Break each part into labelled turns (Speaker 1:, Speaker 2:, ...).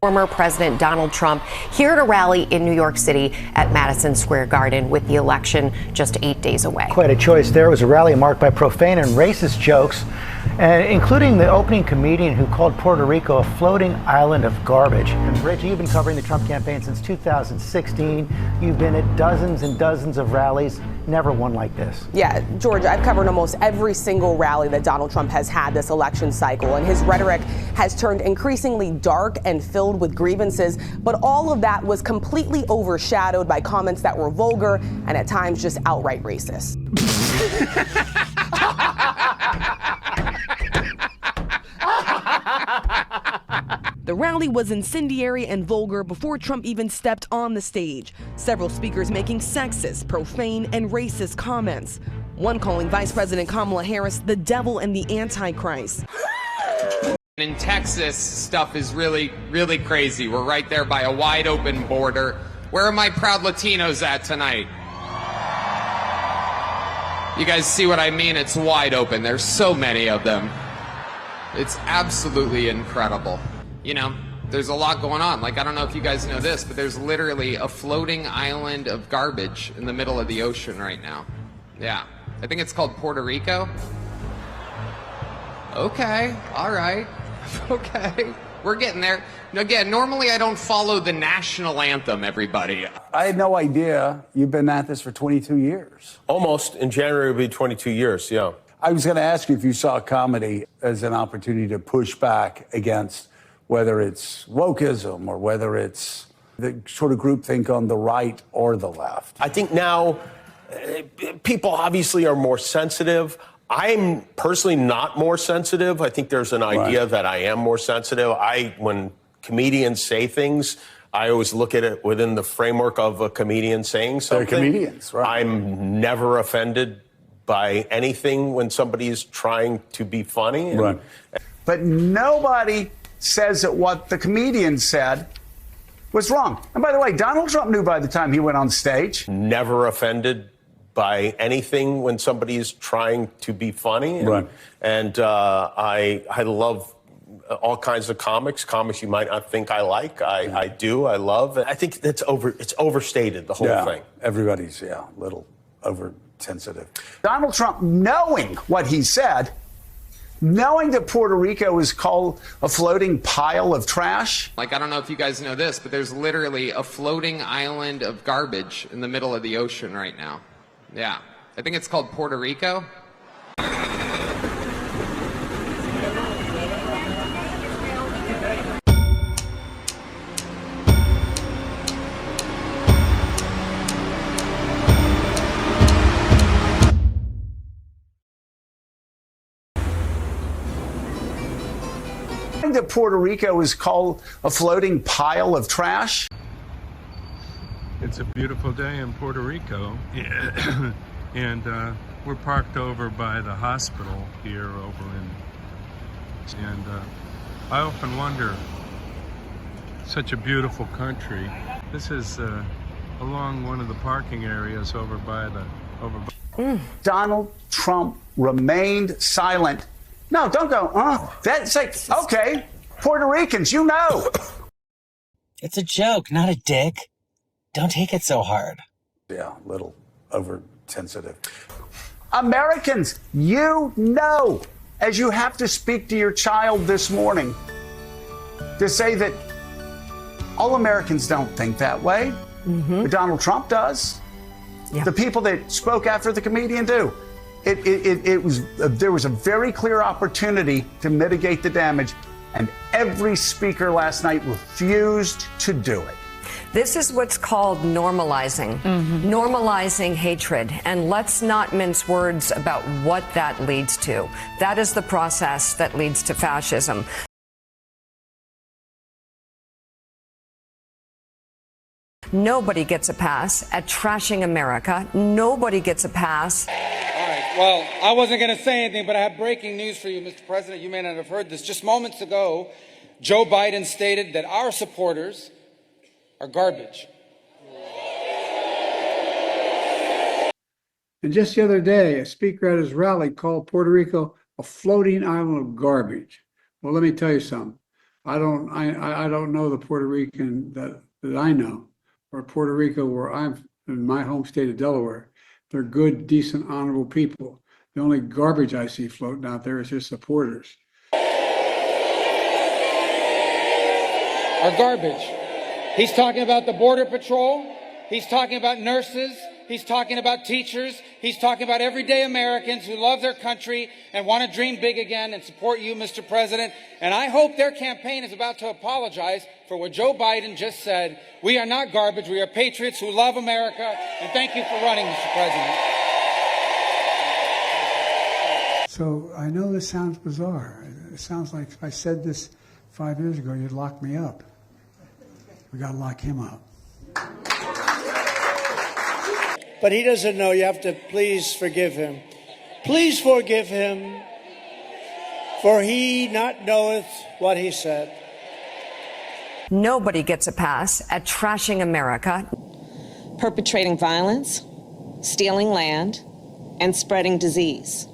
Speaker 1: Former President Donald Trump here at a rally in New York City at Madison Square Garden with the election just 8 days away.
Speaker 2: Quite a choice there. It was a rally marked by profane and racist jokes, including the opening comedian who called Puerto Rico a floating island of garbage. And Rachel, you've been covering the Trump campaign since 2016. You've been at dozens and dozens of rallies. Never one like this.
Speaker 3: Yeah, George, I've covered almost every single rally that Donald Trump has had this election cycle, and his rhetoric has turned increasingly dark and filled with grievances. But all of that was completely overshadowed by comments that were vulgar and at times just outright racist. The rally was incendiary and vulgar before Trump even stepped on the stage. Several speakers making sexist, profane, and racist comments. One calling Vice President Kamala Harris the devil and the Antichrist.
Speaker 4: In Texas, stuff is really, really crazy. We're right there by a wide open border. Where are my proud Latinos at tonight? You guys see what I mean? It's wide open. There's so many of them. It's absolutely incredible. You know, there's a lot going on. Like, I don't know if you guys know this, but there's literally a floating island of garbage in the middle of the ocean right now. Yeah. I think it's called Puerto Rico. Okay. All right. Okay. We're getting there. Again, normally I don't follow the national anthem, everybody.
Speaker 5: I had no idea you've been at this for 22 years.
Speaker 6: Almost. In January, it'll be 22 years, yeah.
Speaker 5: I was going to ask you if you saw comedy as an opportunity to push back against whether it's wokeism or whether it's the sort of groupthink on the right or the left.
Speaker 6: I think now people obviously are more sensitive. I'm personally not more sensitive. I think there's an idea that I am more sensitive. When comedians say things, I always look at it within the framework of a comedian saying something.
Speaker 5: They're comedians, right?
Speaker 6: I'm never offended by anything when somebody is trying to be funny.
Speaker 5: Right. But nobody says that what the comedian said was wrong. And by the way, Donald Trump knew by the time he went on stage.
Speaker 6: Never offended by anything when somebody is trying to be funny.
Speaker 5: Right.
Speaker 6: And I love all kinds of comics you might not think I like. I do. I love. I think it's overstated, the whole thing.
Speaker 5: Everybody's, a little oversensitive. Donald Trump, knowing what he said, knowing that Puerto Rico is called a floating pile of trash.
Speaker 4: Like, I don't know if you guys know this, but there's literally a floating island of garbage in the middle of the ocean right now. Yeah. I think it's called Puerto Rico.
Speaker 5: That Puerto Rico is called a floating pile of trash.
Speaker 7: It's a beautiful day in Puerto Rico, and we're parked over by the hospital here and I often wonder, such a beautiful country. This is along one of the parking areas over by.
Speaker 5: Donald Trump remained silent. No, don't go, That's like, okay, Puerto Ricans, you know.
Speaker 8: It's a joke, not a dick. Don't take it so hard.
Speaker 5: Yeah, a little oversensitive. Americans, you know, as you have to speak to your child this morning, to say that all Americans don't think that way. But Donald Trump does. Yeah. The people that spoke after the comedian do. There was a very clear opportunity to mitigate the damage, and every speaker last night refused to do it.
Speaker 1: This is what's called normalizing, normalizing hatred. And let's not mince words about what that leads to. That is the process that leads to fascism. Nobody gets a pass at trashing America. Nobody gets a pass.
Speaker 9: Well, I wasn't going to say anything, but I have breaking news for you, Mr. President. You may not have heard this. Just moments ago, Joe Biden stated that our supporters are garbage.
Speaker 10: And just the other day, a speaker at his rally called Puerto Rico a floating island of garbage. Well, let me tell you something. I don't know the Puerto Rican that I know, or Puerto Rico where I'm in my home state of Delaware. They're good, decent, honorable people. The only garbage I see floating out there is his supporters.
Speaker 9: Are garbage. He's talking about the Border Patrol. He's talking about nurses. He's talking about teachers. He's talking about everyday Americans who love their country and want to dream big again and support you, Mr. President. And I hope their campaign is about to apologize for what Joe Biden just said. We are not garbage. We are patriots who love America. And thank you for running, Mr. President.
Speaker 10: So I know this sounds bizarre. It sounds like if I said this 5 years ago, you'd lock me up. We got to lock him up.
Speaker 11: But he doesn't know. You have to please forgive him. Please forgive him, for he not knoweth what he said.
Speaker 1: Nobody gets a pass at trashing America,
Speaker 12: perpetrating violence, stealing land, and spreading disease.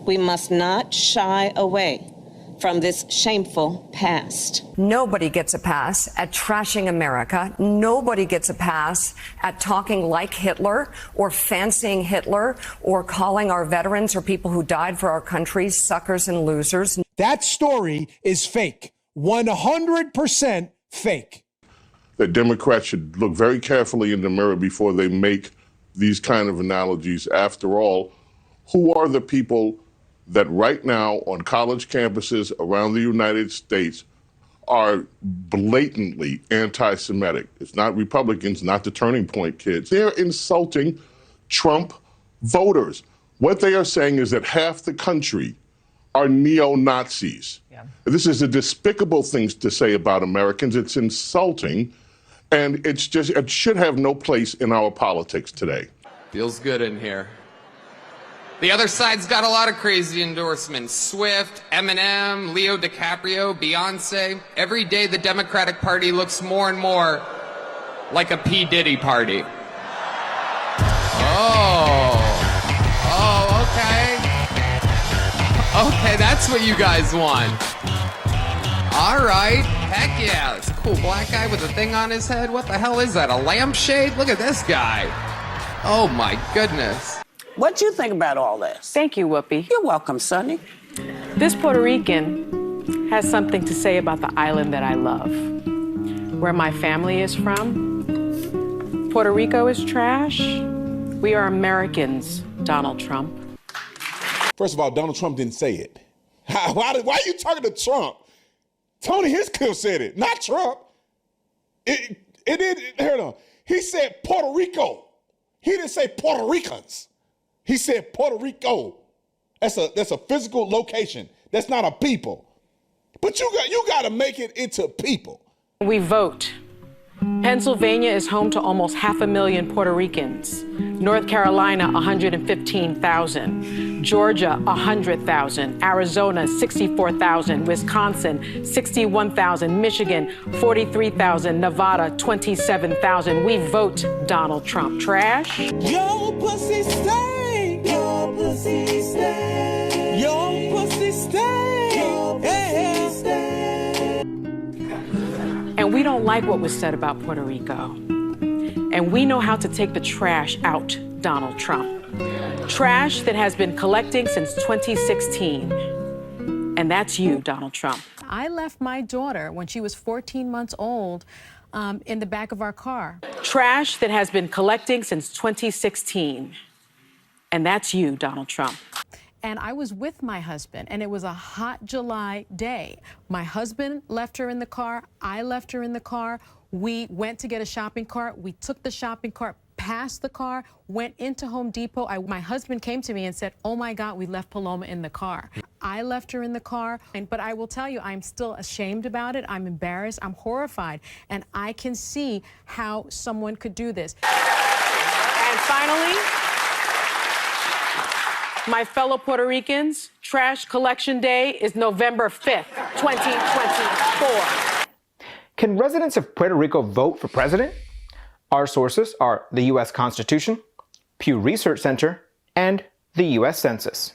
Speaker 12: We must not shy away from this shameful past.
Speaker 1: Nobody gets a pass at trashing America. Nobody gets a pass at talking like Hitler or fancying Hitler or calling our veterans or people who died for our country suckers and losers.
Speaker 13: That story is fake. 100% fake.
Speaker 14: That Democrats should look very carefully in the mirror before they make these kind of analogies. After all, who are the people that right now on college campuses around the United States are blatantly anti-Semitic? It's not Republicans, not the Turning Point kids. They're insulting Trump voters. What they are saying is that half the country are neo-Nazis. Yeah. This is a despicable thing to say about Americans. It's insulting, and it should have no place in our politics today.
Speaker 4: Feels good in here. The other side's got a lot of crazy endorsements. Swift, Eminem, Leo DiCaprio, Beyonce. Every day the Democratic Party looks more and more like a P. Diddy party. Okay. Okay, that's what you guys want. All right. Heck yeah. It's a cool black guy with a thing on his head. What the hell is that? A lampshade? Look at this guy. Oh my goodness.
Speaker 15: What you think about all this?
Speaker 16: Thank you, Whoopi.
Speaker 15: You're welcome, Sonny.
Speaker 16: This Puerto Rican has something to say about the island that I love, where my family is from. Puerto Rico is trash. We are Americans, Donald Trump.
Speaker 13: First of all, Donald Trump didn't say it. Why are you talking to Trump? Tony Hinchcliffe said it, not Trump. Hold on. He said Puerto Rico. He didn't say Puerto Ricans. He said Puerto Rico. That's a physical location. That's not a people. But you got to make it into people.
Speaker 16: We vote. Pennsylvania is home to almost 500,000 Puerto Ricans. North Carolina, 115,000. Georgia, 100,000. Arizona, 64,000. Wisconsin, 61,000. Michigan, 43,000. Nevada, 27,000. We vote Donald Trump. Trash?
Speaker 11: Your pussy stay. Your pussy stay. Your pussy stay. Your pussy stay.
Speaker 16: And we don't like what was said about Puerto Rico. And we know how to take the trash out, Donald Trump. Trash that has been collecting since 2016. And that's you, Donald Trump.
Speaker 17: I left my daughter when she was 14 months old in the back of our car.
Speaker 16: Trash that has been collecting since 2016. And that's you, Donald Trump.
Speaker 17: And I was with my husband, and it was a hot July day. My husband left her in the car. I left her in the car. We went to get a shopping cart. We took the shopping cart past the car, went into Home Depot. My husband came to me and said, oh my God, we left Paloma in the car. I left her in the car, but I will tell you, I'm still ashamed about it. I'm embarrassed. I'm horrified. And I can see how someone could do this.
Speaker 16: And finally, my fellow Puerto Ricans, Trash Collection Day is November 5th, 2024.
Speaker 18: Can residents of Puerto Rico vote for president? Our sources are the U.S. Constitution, Pew Research Center, and the U.S. Census.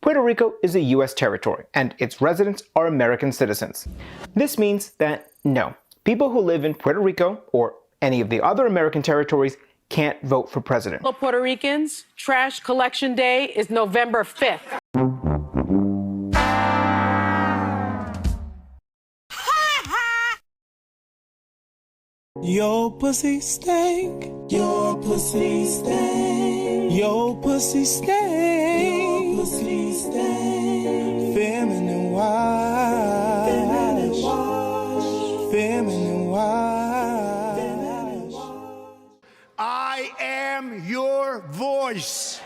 Speaker 18: Puerto Rico is a U.S. territory, and its residents are American citizens. This means that, no, people who live in Puerto Rico or any of the other American territories can't vote for president.
Speaker 16: Hello, Puerto Ricans. Trash collection day is November 5th.
Speaker 19: Your pussy stank. Your pussy stank. Your pussy stank. Your pussy stank. Feminine wash. Feminine wash. Feminine wash.
Speaker 5: I am your voice.